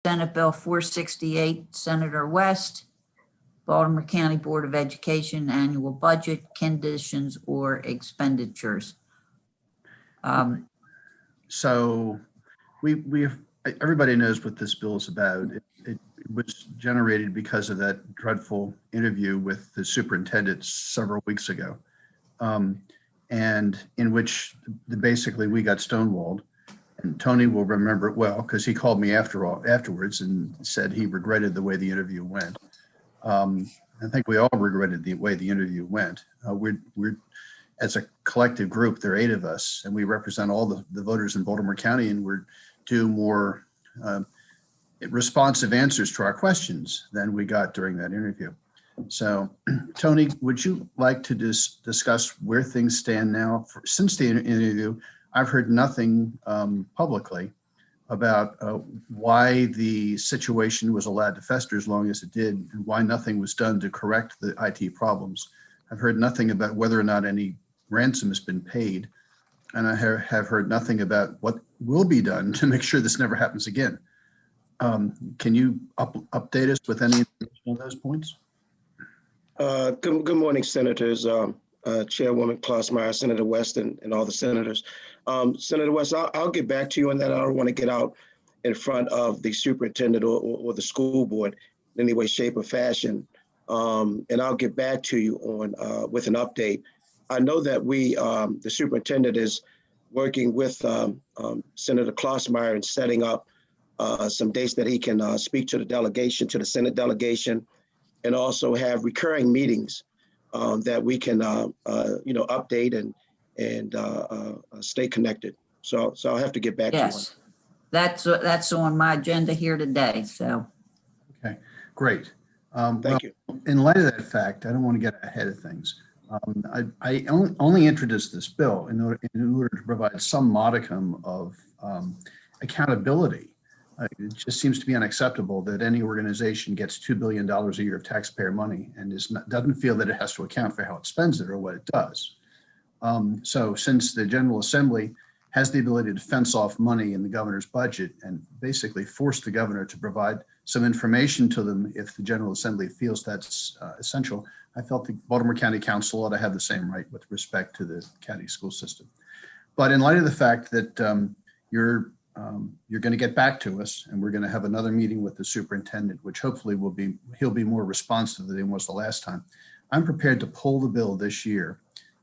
Senate Bill 468, Senator West, Baltimore County Board of Education Annual Budget, Conditions or Expenditures. So everybody knows what this bill is about. It was generated because of that dreadful interview with the superintendent several weeks ago, and in which basically we got stonewalled. And Tony will remember it well because he called me afterwards and said he regretted the way the interview went. I think we all regretted the way the interview went. We're as a collective group, there are 8 of us, and we represent all the voters in Baltimore County, and we're due more responsive answers to our questions than we got during that interview. So, Tony, would you like to discuss where things stand now? Since the interview, I've heard nothing publicly about why the situation was allowed to fester as long as it did, and why nothing was done to correct the IT problems. I've heard nothing about whether or not any ransom has been paid, and I have heard nothing about what will be done to make sure this never happens again. Can you update us with any of those points? Good morning, Senators, Chairwoman Klossmeyer, Senator West, and all the senators. Senator West, I'll get back to you on that. I don't want to get out in front of the superintendent or the school board in any way, shape, or fashion. And I'll get back to you on with an update. I know that the superintendent is working with Senator Klossmeyer and setting up some dates that he can speak to the delegation, to the Senate delegation, and also have recurring meetings that we can, update and stay connected. So I'll have to get back to you. Yes, that's on my agenda here today. So. Okay, great. Thank you. In light of that fact, I don't want to get ahead of things. I only introduced this bill in order to provide some modicum of accountability. It just seems to be unacceptable that any organization gets $2 billion a year of taxpayer money and doesn't feel that it has to account for how it spends it or what it does. So since the General Assembly has the ability to fence off money in the governor's budget and basically force the governor to provide some information to them if the General Assembly feels that's essential, I felt the Baltimore County Council ought to have the same right with respect to the county school system. But in light of the fact that you're going to get back to us and we're going to have another meeting with the superintendent, which hopefully he'll be more responsive than he was the last time, I'm prepared to pull the bill this year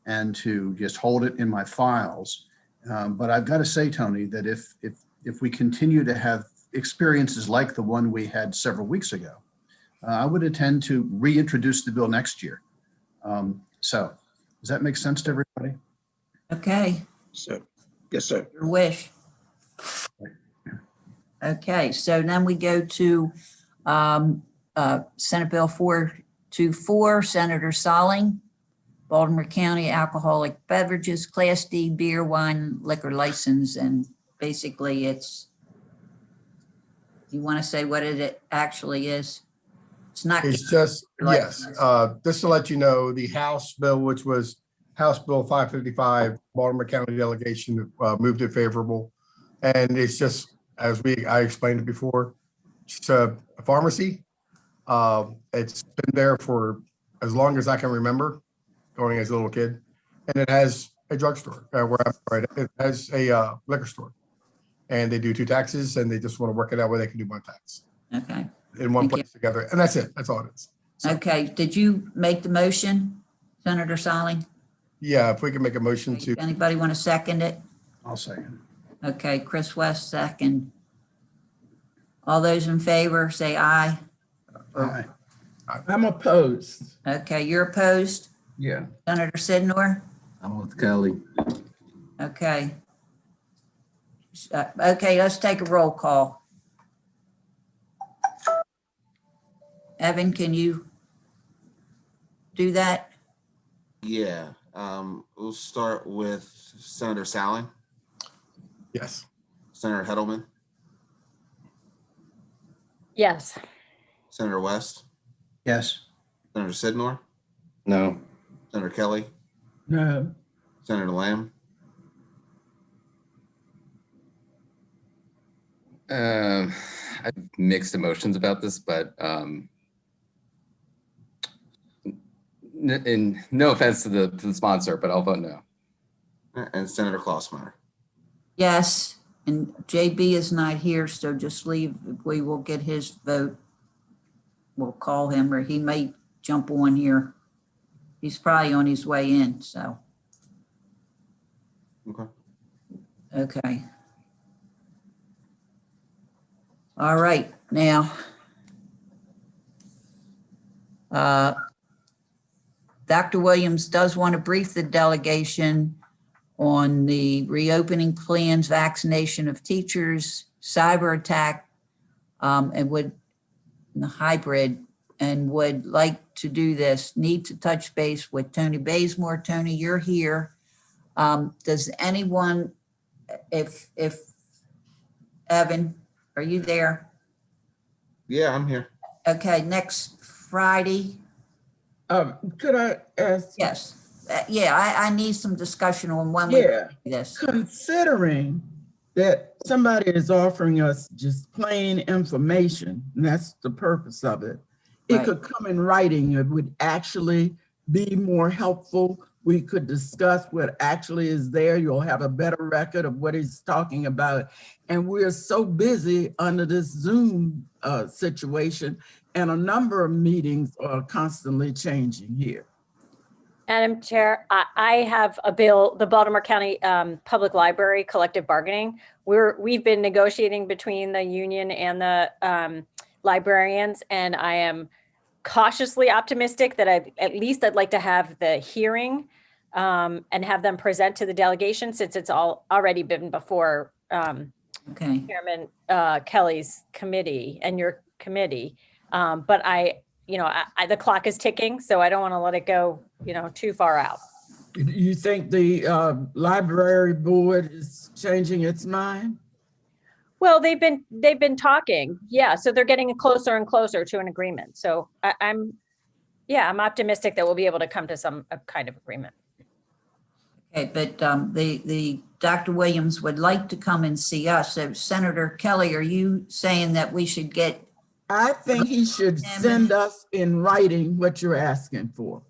and to just hold it in my files. But I've got to say, Tony, that if we continue to have experiences like the one we had several weeks ago, I would intend to reintroduce the bill next year. So does that make sense to everybody? Okay. So, yes, sir. Your wish. Okay, so then we go to Senate Bill 424, Senator Solling, Baltimore County Alcoholic Beverages, Class D beer, wine, liquor license. And basically it's, you want to say what it actually is? It's not. It's just, yes, just to let you know, the House bill, which was House Bill 555, Baltimore County delegation moved it favorable. And it's just, as I explained it before, it's a pharmacy. It's been there for as long as I can remember, going as a little kid. And it has a drugstore where I'm right. It has a liquor store. And they do 2 taxes, and they just want to work it out where they can do 1 tax. Okay. In one place together. And that's it. That's all it is. So, okay. Did you make the motion, Senator Solling? yeah, if we can make a motion to. Anybody want to second it? I'll second. Okay, Chris West, second. All those in favor, say aye. Aye. I'm opposed. Okay, you're opposed? Yeah. Senator Sidnor? I'm with Kelly. Okay. Okay, let's take a roll call. Evan, can you do that? Yeah, we'll start with Senator Solling, Yes. Senator Heddleman, Yes. Senator West, Yes. Senator Sidnor, No. Senator Kelly, No. Senator Lamb, mixed emotions about this, but and no offense to the sponsor, but I'll vote no. And Senator Klossmeyer. Yes, and JB is not here, so just leave. We will get his vote. We'll call him, or he may jump on here. He's probably on his way in, so. Okay. Okay. All right, now. Dr. Williams does want to brief the delegation on the reopening plans, vaccination of teachers, cyber attack, and the hybrid, and would like to do this. Need to touch base with Tony Bazemore. Tony, you're here. Does anyone, if Evan, are you there? Yeah, I'm here. Okay, next Friday. Could I ask? Yes. Yeah, I need some discussion on when we Yeah, do this. considering that somebody is offering us just plain information, and that's the purpose of it. It Right. could come in writing. It would actually be more helpful. We could discuss what actually is there. You'll have a better record of what he's talking about. And we're so busy under this Zoom situation, and a number of meetings are constantly changing here. Madam Chair, I have a bill, the Baltimore County Public Library collective bargaining. We've been negotiating between the union and the librarians, and I am cautiously optimistic that I'd like to have the hearing and have them present to the delegation, since it's already been before Okay. Chairman Kelly's committee and your committee. But the clock is ticking, so I don't want to let it go, too far out. You think the library board is changing its mind? Well, they've been talking, yeah. So they're getting closer and closer to an agreement. So I'm optimistic that we'll be able to come to some kind of agreement. Okay, but the Dr. Williams would like to come and see us. So Senator Kelly, are you saying that we should get? I think he should send us in writing what you're asking for.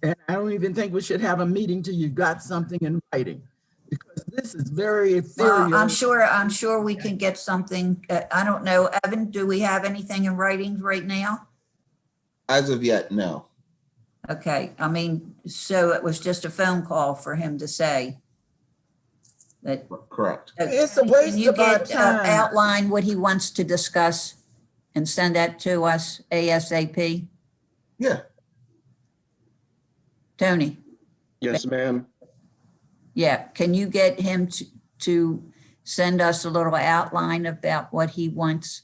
And I don't even think we should have a meeting till you got something in writing, because this is very ethereal. Well, I'm sure we can get something. I don't know. Evan, do we have anything in writing right now? As of yet, no. Okay, I mean, so it was just a phone call for him to say that. Correct. It's a waste Can you of our get, time. outline what he wants to discuss and send that to us ASAP? Yeah. Tony? Yes, ma'am. Yeah, can you get him to send us a little outline about what he wants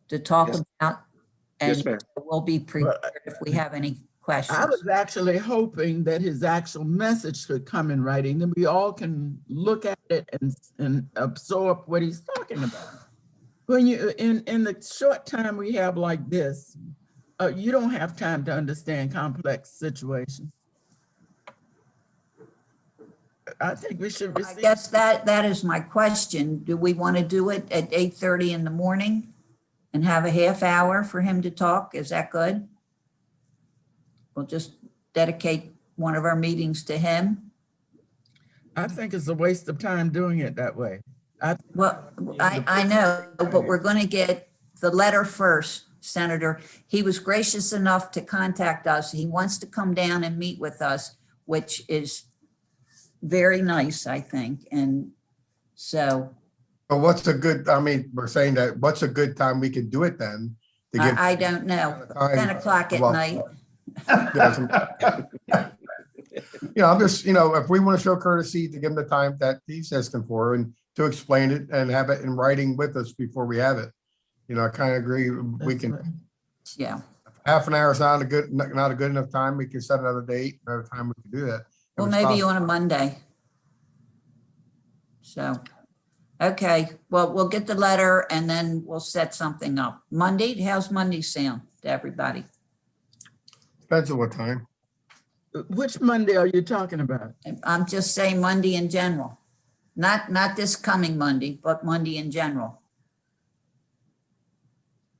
to talk Yes. about? Yes, And ma'am. we'll be prepared if we have any questions. I was actually hoping that his actual message could come in writing, then we all can look at it and absorb what he's talking about. When you, in the short time we have like this, you don't have time to understand complex situations. I think we should I receive. guess that is my question. Do we want to do it at 8:30 in the morning and have a half hour for him to talk? Is that good? We'll just dedicate one of our meetings to him. I think it's a waste of time doing it that way. Well, I know, but we're going to get the letter first, Senator. He was gracious enough to contact us. He wants to come down and meet with us, which is very nice, I think. And so But we're saying that, what's a good time we could do it then? To give I don't know, time 10 o'clock at well, night. I'm just, if we want to show courtesy to give him the time that he's asking for and to explain it and have it in writing with us before we have it. I kind of agree. We That's can, right. Yeah. half an hour is not a good enough time. We can set another date, another time we can do that. Well, If it's maybe possible. on a Monday. So, okay, well, we'll get the letter and then we'll set something up. Monday, how's Monday sound to everybody? Depends on what time. Which Monday are you talking about? I'm just saying Monday in general. Not this coming Monday, but Monday in general.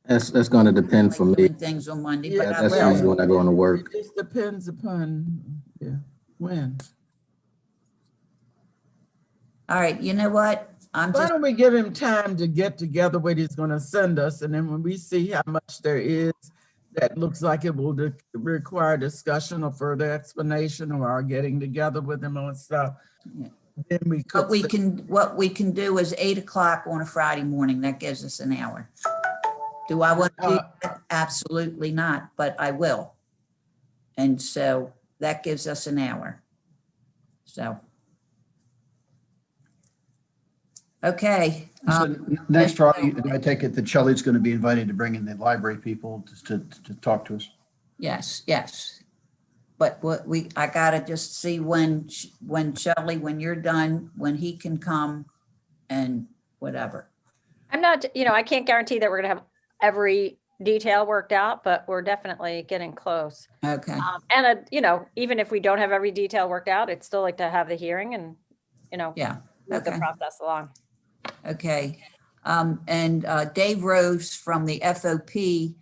That's gonna depend for me. doing things on Monday, but I That's will. usually when I go into work. It just depends upon, yeah, when. All right, you know what? I'm Why just, don't we give him time to get together what he's gonna send us, and then when we see how much there is that looks like it will require discussion or further explanation or our getting together with him on stuff, Yeah. then we could. what we can do is 8 o'clock on a Friday morning. That gives us an hour. Do I want to do that? Absolutely not, but I will. And so that gives us an hour. So. Okay. So next Friday, I take it that Shelley's going to be invited to bring in the library people to talk to us. Yes, yes. But I gotta just see when Shelley, when you're done, when he can come and whatever. I'm not, I can't guarantee that we're gonna have every detail worked out, but we're definitely getting close. Okay, And, even if we don't have every detail worked out, it's still like to have the hearing and, yeah, move the okay. process along. Okay. And Dave Rose from the FOP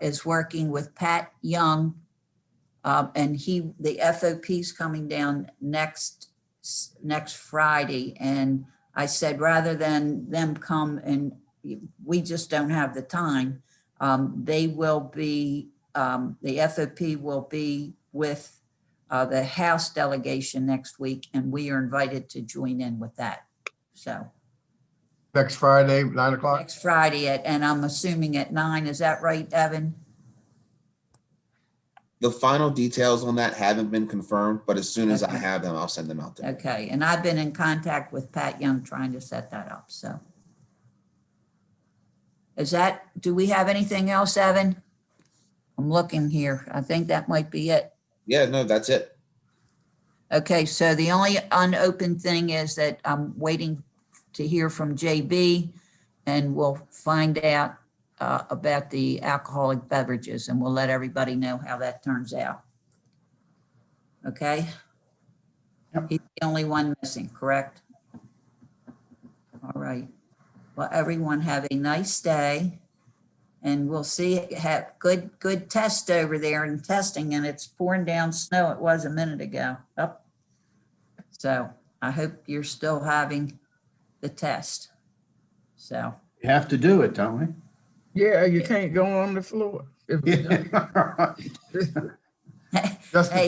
is working with Pat Young. And the FOP's coming down next Friday. And I said, rather than them come and we just don't have the time, they will be, the FOP will be with the House delegation next week, and we are invited to join in with that. So Next Friday, 9 o'clock? next Friday and I'm assuming at 9, is that right, Evan? The final details on that haven't been confirmed, but as soon as I Okay. have them, I'll send them out there. Okay, and I've been in contact with Pat Young trying to set that up, so. Do we have anything else, Evan? I'm looking here. I think that might be it. Yeah, no, that's it. Okay, so the only unopened thing is that I'm waiting to hear from JB, and we'll find out about the alcoholic beverages, and we'll let everybody know how that turns out. Okay? Yep. He's the only one missing, correct? All right. Well, everyone have a nice day, and we'll see, have good test over there and testing, and it's pouring down snow. It was a minute ago. Up. So I hope you're still having the test. So. We have to do it, don't we? Yeah, you can't go on the floor. If we don't. Yeah. Just the Hey,